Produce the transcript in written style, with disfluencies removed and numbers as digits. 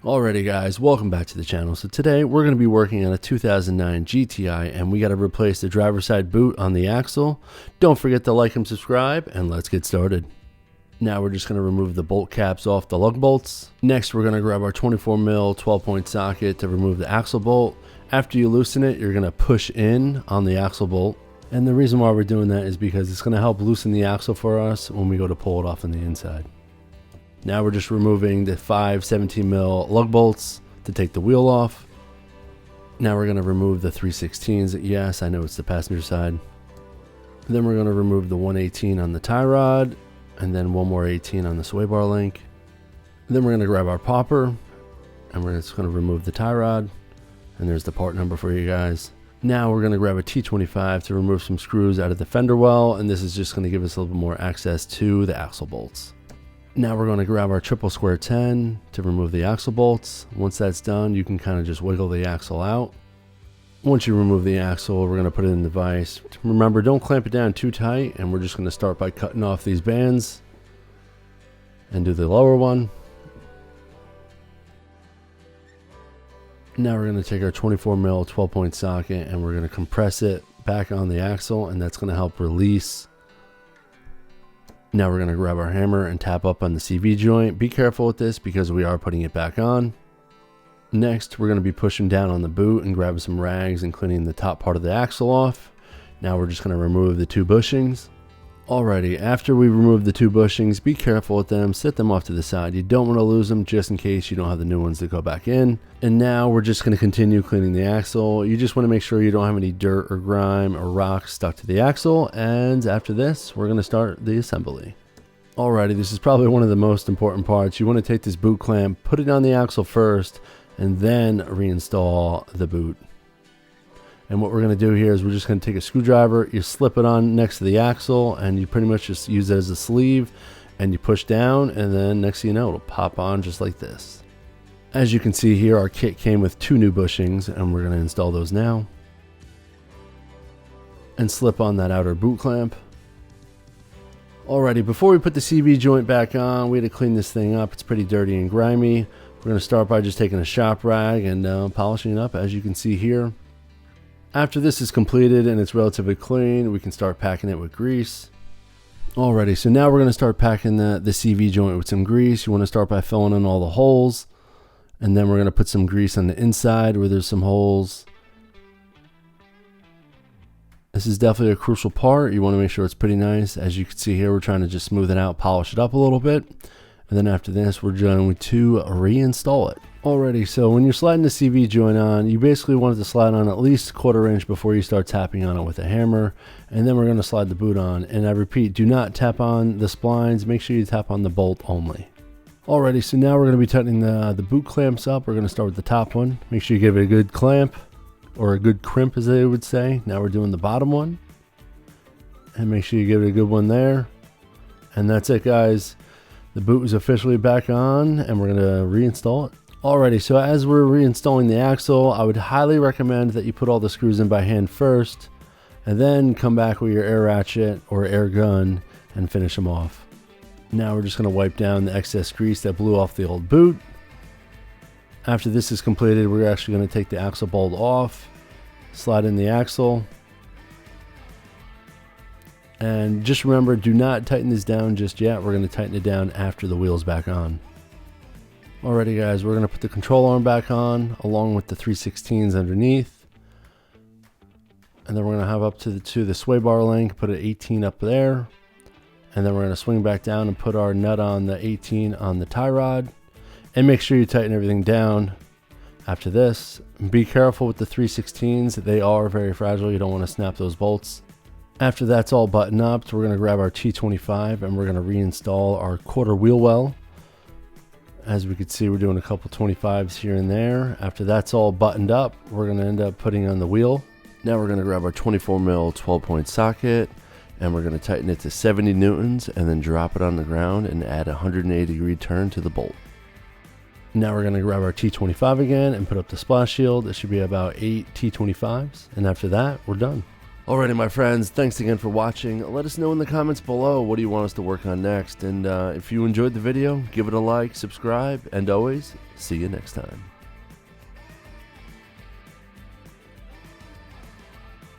Alrighty guys, welcome back to the channel. So today we're going to be working on a 2009 GTI and we got to replace the driver's side boot on the axle. Don't forget to like and subscribe, and let's get started. Now we're just going to remove the bolt caps off the lug bolts. Next we're going to grab our 24mm 12-point socket to remove the axle bolt. After you loosen it, you're going to push in on the axle bolt. And the reason why we're doing that is because it's going to help loosen the axle for us when we go to pull it off on the inside. Now we're just removing the 5 17mm lug bolts to take the wheel off. Now we're going to remove the 3/16s. Yes, I know it's the passenger side. And then we're going to remove the 118 on the tie rod, and then one more 18 on the sway bar link. And then we're going to grab our popper, and we're just going to remove the tie rod. And there's the part number for you guys. Now we're going to grab a T25 to remove some screws out of the fender well, and this is just going to give us a little bit more access to the axle bolts. Now we're going to grab our triple square 10 to remove the axle bolts. Once that's done, you can kind of just wiggle the axle out. Once you remove the axle, we're going to put it in the vise. Remember, don't clamp it down too tight, and we're just going to start by cutting off these bands and do the lower one. Now we're going to take our 24mm 12-point socket and we're going to compress it back on the axle, and that's going to help release. Now we're going to grab our hammer and tap up on the CV joint. Be careful with this because we are putting it back on. Next, we're going to be pushing down on the boot and grabbing some rags and cleaning the top part of the axle off. Now we're just going to remove the 2 bushings. Alrighty, after we remove the 2 bushings, be careful with them, set them off to the side. You don't want to lose them just in case you don't have the new ones that go back in. And now we're just going to continue cleaning the axle. You just want to make sure you don't have any dirt or grime or rocks stuck to the axle. And after this, we're going to start the assembly. Alrighty, this is probably one of the most important parts. You want to take this boot clamp, put it on the axle first, and then reinstall the boot. And what we're going to do here is we're just going to take a screwdriver, you slip it on next to the axle, and you pretty much just use it as a sleeve, and you push down, and then next thing you know, it'll pop on just like this. As you can see here, our kit came with 2 new bushings, and we're going to install those now. And slip on that outer boot clamp. Alrighty, before we put the CV joint back on, we had to clean this thing up. It's pretty dirty and grimy. We're going to start by just taking a shop rag and polishing it up, as you can see here. After this is completed and it's relatively clean, we can start packing it with grease. Alrighty, so now we're going to start packing the CV joint with some grease. You want to start by filling in all the holes, and then we're going to put some grease on the inside where there's some holes. This is definitely a crucial part. You want to make sure it's pretty nice. As you can see here, we're trying to just smooth it out, polish it up a little bit. And then after this, we're going to reinstall it. Alrighty, so when you're sliding the CV joint on, you basically want it to slide on at least 1/4 inch before you start tapping on it with a hammer. And then we're going to slide the boot on. And I repeat, do not tap on the splines. Make sure you tap on the bolt only. Alrighty, so now we're going to be tightening the boot clamps up. We're going to start with the top one. Make sure you give it a good clamp, or a good crimp as they would say. Now we're doing the bottom one. And make sure you give it a good one there. And that's it, guys. The boot is officially back on, and we're going to reinstall it. Alrighty, so as we're reinstalling the axle, I would highly recommend that you put all the screws in by hand first, and then come back with your air ratchet or air gun and finish them off. Now we're just going to wipe down the excess grease that blew off the old boot. After this is completed, we're actually going to take the axle bolt off, slide in the axle, and just remember, do not tighten this down just yet. We're going to tighten it down after the wheel's back on. Alrighty guys, we're going to put the control arm back on along with the 3/16s underneath. And then we're going to have up to the sway bar link, put an 18 up there. And then we're going to swing back down and put our nut on the 18 on the tie rod. And make sure you tighten everything down after this. Be careful with the 3/16s, they are very fragile, you don't want to snap those bolts. After that's all buttoned up, we're going to grab our T25 and we're going to reinstall our 1/4 wheel well. As we can see, we're doing a couple 25s here and there. After that's all buttoned up, we're going to end up putting on the wheel. Now we're going to grab our 24mm 12-point socket and we're going to tighten it to 70 newtons and then drop it on the ground and add a 180-degree turn to the bolt. Now we're going to grab our T25 again and put up the splash shield. It should be about 8 T25s, and after that, we're done. Alrighty, my friends, thanks again for watching. Let us know in the comments below what do you want us to work on next. And if you enjoyed the video, give it a like, subscribe, and always, see you next time.